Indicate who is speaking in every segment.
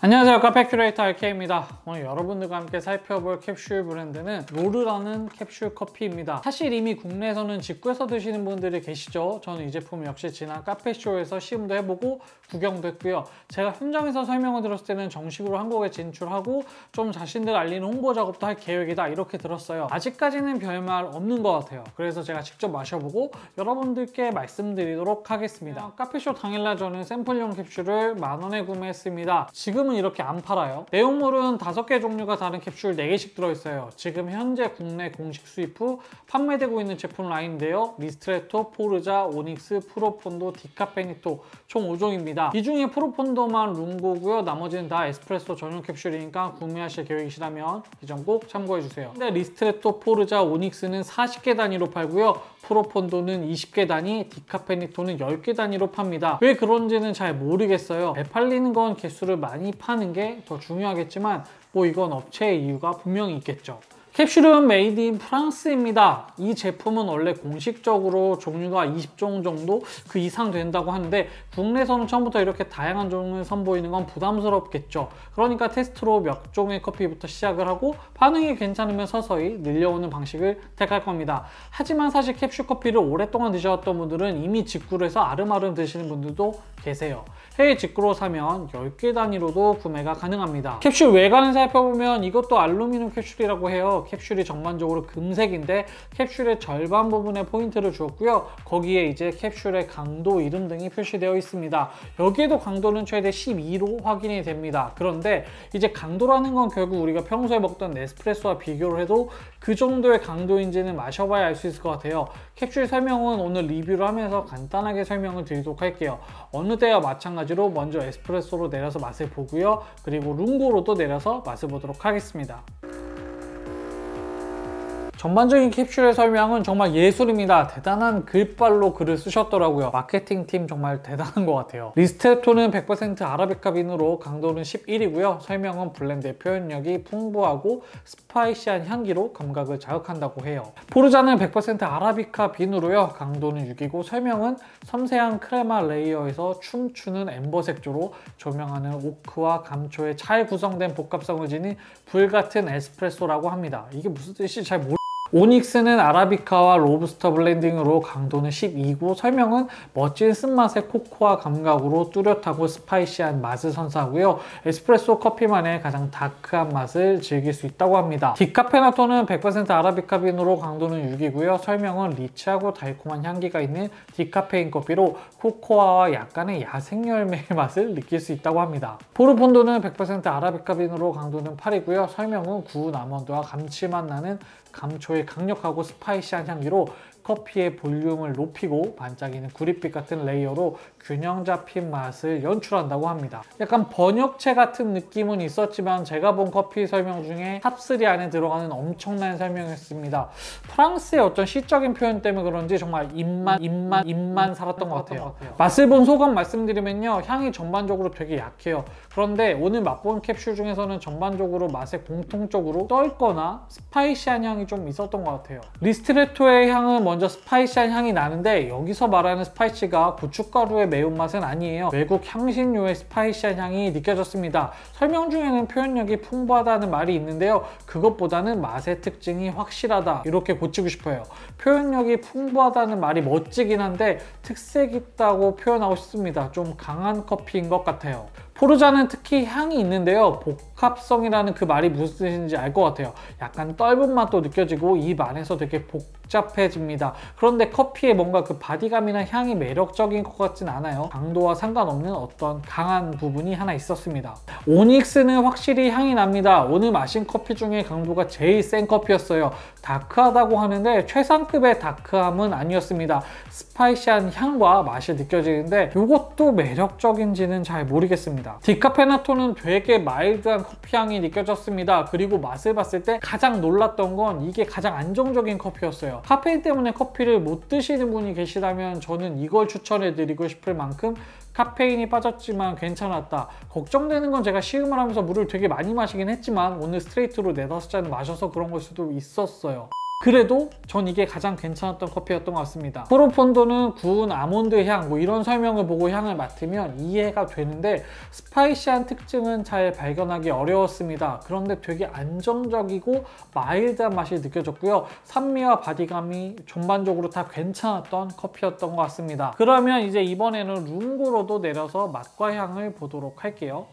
Speaker 1: 안녕하세요, 카페 큐레이터 RK입니다. 오늘 여러분들과 함께 살펴볼 캡슐 브랜드는 로르라는 캡슐 커피입니다. 사실 이미 국내에서는 직구해서 드시는 분들이 계시죠. 저는 이 제품 역시 지난 카페쇼에서 시음도 해보고 구경도 했고요. 제가 현장에서 설명을 들었을 때는 정식으로 한국에 진출하고 좀 자신들 알리는 홍보 작업도 할 계획이다 이렇게 들었어요. 아직까지는 별말 없는 것 같아요. 그래서 제가 직접 마셔보고 여러분들께 말씀드리도록 하겠습니다. 카페쇼 당일날 저는 샘플용 캡슐을 10,000원에 구매했습니다. 지금은 이렇게 안 팔아요. 내용물은 5개 종류가 다른 캡슐 4개씩 들어있어요. 지금 현재 국내 공식 수입 후 판매되고 있는 제품 라인인데요. 리스트레토, 포르자, 오닉스, 프로폰도, 디카페니토 총 5종입니다. 이 중에 프로폰도만 룽고고요. 나머지는 다 에스프레소 전용 캡슐이니까 구매하실 계획이시라면 이 점 꼭 참고해주세요. 근데 리스트레토, 포르자, 오닉스는 40개 단위로 팔고요. 프로폰도는 20개 단위, 디카페니토는 10개 단위로 팝니다. 왜 그런지는 잘 모르겠어요. 팔리는 건 개수를 많이 파는 게 더 중요하겠지만 뭐 이건 업체의 이유가 분명히 있겠죠. 캡슐은 메이드 인 프랑스입니다. 이 제품은 원래 공식적으로 종류가 20종 정도 그 이상 된다고 하는데 국내에서는 처음부터 이렇게 다양한 종을 선보이는 건 부담스럽겠죠. 그러니까 테스트로 몇 종의 커피부터 시작을 하고 반응이 괜찮으면 서서히 늘려오는 방식을 택할 겁니다. 하지만 사실 캡슐 커피를 오랫동안 드셔왔던 분들은 이미 직구를 해서 아름아름 드시는 분들도 계세요. 해외 직구로 사면 10개 단위로도 구매가 가능합니다. 캡슐 외관을 살펴보면 이것도 알루미늄 캡슐이라고 해요. 캡슐이 전반적으로 금색인데 캡슐의 절반 부분에 포인트를 주었고요. 거기에 이제 캡슐의 강도, 이름 등이 표시되어 있습니다. 여기에도 강도는 최대 12로 확인이 됩니다. 그런데 이제 강도라는 건 결국 우리가 평소에 먹던 네스프레소와 비교를 해도 그 정도의 강도인지는 마셔봐야 알 수 있을 것 같아요. 캡슐 설명은 오늘 리뷰를 하면서 간단하게 설명을 드리도록 할게요. 어느 때와 마찬가지로 먼저 에스프레소로 내려서 맛을 보고요. 그리고 룽고로도 내려서 맛을 보도록 하겠습니다. 전반적인 캡슐의 설명은 정말 예술입니다. 대단한 글발로 글을 쓰셨더라고요. 마케팅팀 정말 대단한 것 같아요. 리스트레토는 100% 아라비카 빈으로 강도는 11이고요. 설명은 블렌드의 표현력이 풍부하고 스파이시한 향기로 감각을 자극한다고 해요. 포르자는 100% 아라비카 빈으로요. 강도는 6이고 설명은 섬세한 크레마 레이어에서 춤추는 엠버 색조로 조명하는 오크와 감초의 잘 구성된 복합성을 지닌 불같은 에스프레소라고 합니다. 이게 무슨 뜻인지 잘 모르겠어요. 오닉스는 아라비카와 로부스터 블렌딩으로 강도는 12고 설명은 멋진 쓴맛의 코코아 감각으로 뚜렷하고 스파이시한 맛을 선사하고요. 에스프레소 커피만의 가장 다크한 맛을 즐길 수 있다고 합니다. 디카페나토는 100% 아라비카 빈으로 강도는 6이고요. 설명은 리치하고 달콤한 향기가 있는 디카페인 커피로 코코아와 약간의 야생 열매의 맛을 느낄 수 있다고 합니다. 포르폰도는 100% 아라비카 빈으로 강도는 8이고요. 설명은 구운 아몬드와 감칠맛 나는 감초의 강력하고 스파이시한 향기로 커피의 볼륨을 높이고 반짝이는 구릿빛 같은 레이어로 균형 잡힌 맛을 연출한다고 합니다. 약간 번역체 같은 느낌은 있었지만 제가 본 커피 설명 중에 탑3 안에 들어가는 엄청난 설명이었습니다. 프랑스의 어떤 시적인 표현 때문에 그런지 정말 입만 살았던 것 같아요. 맛을 본 소감 말씀드리면요. 향이 전반적으로 되게 약해요. 그런데 오늘 맛본 캡슐 중에서는 전반적으로 맛에 공통적으로 떫거나 스파이시한 향이 좀 있었던 것 같아요. 리스트레토의 향은 먼저 스파이시한 향이 나는데 여기서 말하는 스파이시가 고춧가루의 매운맛은 아니에요. 외국 향신료의 스파이시한 향이 느껴졌습니다. 설명 중에는 표현력이 풍부하다는 말이 있는데요. 그것보다는 맛의 특징이 확실하다 이렇게 고치고 싶어요. 표현력이 풍부하다는 말이 멋지긴 한데 특색 있다고 표현하고 싶습니다. 좀 강한 커피인 것 같아요. 포르자는 특히 향이 있는데요. 복합성이라는 그 말이 무슨 뜻인지 알 것 같아요. 약간 떫은 맛도 느껴지고 입 안에서 되게 복잡해집니다. 그런데 커피에 뭔가 그 바디감이나 향이 매력적인 것 같진 않아요. 강도와 상관없는 어떤 강한 부분이 하나 있었습니다. 오닉스는 확실히 향이 납니다. 오늘 마신 커피 중에 강도가 제일 센 커피였어요. 다크하다고 하는데 최상급의 다크함은 아니었습니다. 스파이시한 향과 맛이 느껴지는데 이것도 매력적인지는 잘 모르겠습니다. 디카페나토는 되게 마일드한 커피향이 느껴졌습니다. 그리고 맛을 봤을 때 가장 놀랐던 건 이게 가장 안정적인 커피였어요. 카페인 때문에 커피를 못 드시는 분이 계시다면 저는 이걸 추천해드리고 싶을 만큼 카페인이 빠졌지만 괜찮았다. 걱정되는 건 제가 시음을 하면서 물을 되게 많이 마시긴 했지만 오늘 스트레이트로 4-5잔 마셔서 그런 걸 수도 있었어요. 그래도 전 이게 가장 괜찮았던 커피였던 것 같습니다. 프로폰도는 구운 아몬드 향 뭐 이런 설명을 보고 향을 맡으면 이해가 되는데 스파이시한 특징은 잘 발견하기 어려웠습니다. 그런데 되게 안정적이고 마일드한 맛이 느껴졌고요. 산미와 바디감이 전반적으로 다 괜찮았던 커피였던 것 같습니다. 그러면 이제 이번에는 룽고로도 내려서 맛과 향을 보도록 할게요.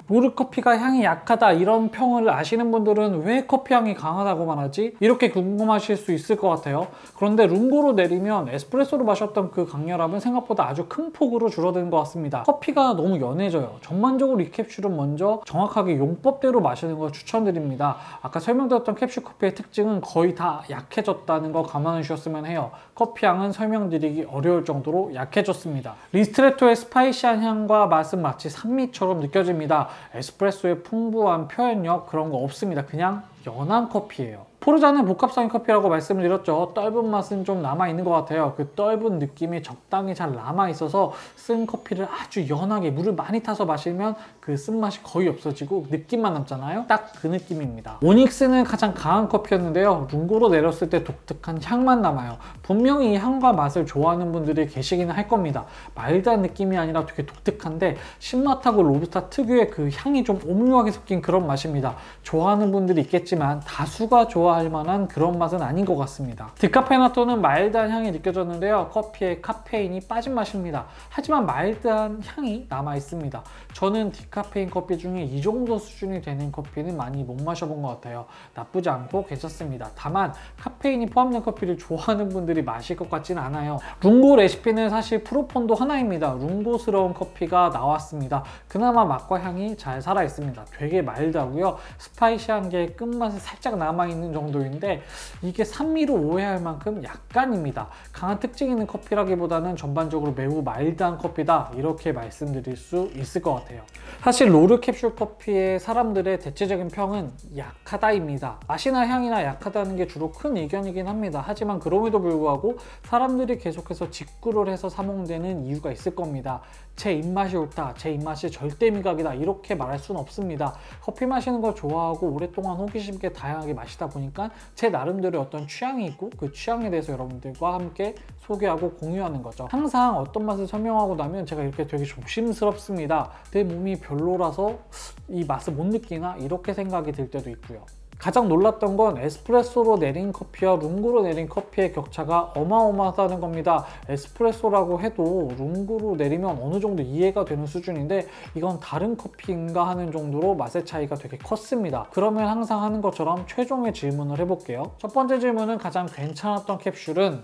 Speaker 1: 로르커피가 향이 약하다 이런 평을 아시는 분들은 왜 커피 향이 강하다고만 하지? 이렇게 궁금하실 수 있을 것 같아요. 그런데 룽고로 내리면 에스프레소로 마셨던 그 강렬함은 생각보다 아주 큰 폭으로 줄어드는 것 같습니다. 커피가 너무 연해져요. 전반적으로 이 캡슐은 먼저 정확하게 용법대로 마시는 걸 추천드립니다. 아까 설명드렸던 캡슐 커피의 특징은 거의 다 약해졌다는 거 감안해 주셨으면 해요. 커피 향은 설명드리기 어려울 정도로 약해졌습니다. 리스트레토의 스파이시한 향과 맛은 마치 산미처럼 느껴집니다. 에스프레소의 풍부한 표현력 그런 거 없습니다. 그냥 연한 커피예요. 포르자는 복합성인 커피라고 말씀을 드렸죠. 떫은 맛은 좀 남아있는 것 같아요. 그 떫은 느낌이 적당히 잘 남아있어서 쓴 커피를 아주 연하게 물을 많이 타서 마시면 그 쓴맛이 거의 없어지고 느낌만 남잖아요. 딱 그 느낌입니다. 오닉스는 가장 강한 커피였는데요. 룽고로 내렸을 때 독특한 향만 남아요. 분명히 이 향과 맛을 좋아하는 분들이 계시기는 할 겁니다. 마일드한 느낌이 아니라 되게 독특한데 신맛하고 로부스타 특유의 그 향이 좀 오묘하게 섞인 그런 맛입니다. 좋아하는 분들이 있겠지만 다수가 좋아할 만한 그런 맛은 아닌 것 같습니다. 디카페나토는 마일드한 향이 느껴졌는데요. 커피에 카페인이 빠진 맛입니다. 하지만 마일드한 향이 남아 있습니다. 저는 디카페인 커피 중에 이 정도 수준이 되는 커피는 많이 못 마셔본 것 같아요. 나쁘지 않고 괜찮습니다. 다만 카페인이 포함된 커피를 좋아하는 분들이 마실 것 같지는 않아요. 룽고 레시피는 사실 프로폰도 하나입니다. 룽고스러운 커피가 나왔습니다. 그나마 맛과 향이 잘 살아있습니다. 되게 마일드하고요. 스파이시한 게 끝맛이 살짝 남아있는 정도인데 이게 산미로 오해할 만큼 약간입니다. 강한 특징 있는 커피라기보다는 전반적으로 매우 마일드한 커피다 이렇게 말씀드릴 수 있을 것 같아요. 사실 로르 캡슐 커피의 사람들의 대체적인 평은 약하다입니다. 맛이나 향이나 약하다는 게 주로 큰 의견이긴 합니다. 하지만 그럼에도 불구하고 사람들이 계속해서 직구를 해서 사먹는 이유가 있을 겁니다. 제 입맛이 옳다, 제 입맛이 절대 미각이다 이렇게 말할 수는 없습니다. 커피 마시는 걸 좋아하고 오랫동안 호기심 있게 다양하게 마시다 보니까 제 나름대로의 어떤 취향이 있고 그 취향에 대해서 여러분들과 함께 소개하고 공유하는 거죠. 항상 어떤 맛을 설명하고 나면 제가 이렇게 되게 조심스럽습니다. 내 몸이 별로라서 이 맛을 못 느끼나 이렇게 생각이 들 때도 있고요. 가장 놀랐던 건 에스프레소로 내린 커피와 룽고로 내린 커피의 격차가 어마어마하다는 겁니다. 에스프레소라고 해도 룽고로 내리면 어느 정도 이해가 되는 수준인데 이건 다른 커피인가 하는 정도로 맛의 차이가 되게 컸습니다. 그러면 항상 하는 것처럼 최종의 질문을 해볼게요. 첫 번째 질문은 가장 괜찮았던 캡슐은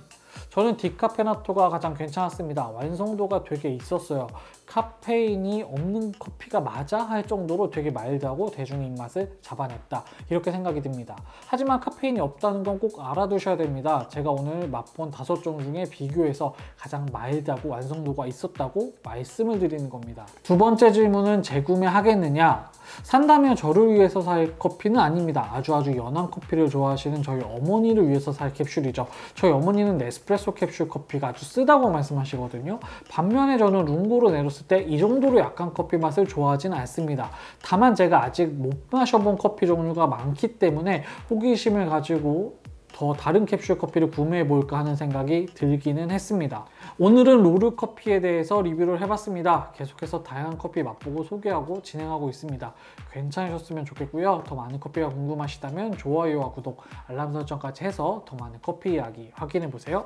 Speaker 1: 저는 디카페나토가 가장 괜찮았습니다. 완성도가 되게 있었어요. 카페인이 없는 커피가 맞아 할 정도로 되게 마일드하고 대중의 입맛을 잡아냈다 이렇게 생각이 듭니다. 하지만 카페인이 없다는 건 꼭 알아두셔야 됩니다. 제가 오늘 맛본 5종 중에 비교해서 가장 마일드하고 완성도가 있었다고 말씀을 드리는 겁니다. 두 번째 질문은 재구매하겠느냐? 산다면 저를 위해서 살 커피는 아닙니다. 아주 연한 커피를 좋아하시는 저희 어머니를 위해서 살 캡슐이죠. 저희 어머니는 네스프레소 캡슐 커피가 아주 쓰다고 말씀하시거든요. 반면에 저는 룽고로 내렸을 때 이 정도로 약한 커피 맛을 좋아하진 않습니다. 다만 제가 아직 못 마셔본 커피 종류가 많기 때문에 호기심을 가지고 더 다른 캡슐 커피를 구매해 볼까 하는 생각이 들기는 했습니다. 오늘은 로르 커피에 대해서 리뷰를 해봤습니다. 계속해서 다양한 커피 맛보고 소개하고 진행하고 있습니다. 괜찮으셨으면 좋겠고요. 더 많은 커피가 궁금하시다면 좋아요와 구독, 알람 설정까지 해서 더 많은 커피 이야기 확인해 보세요.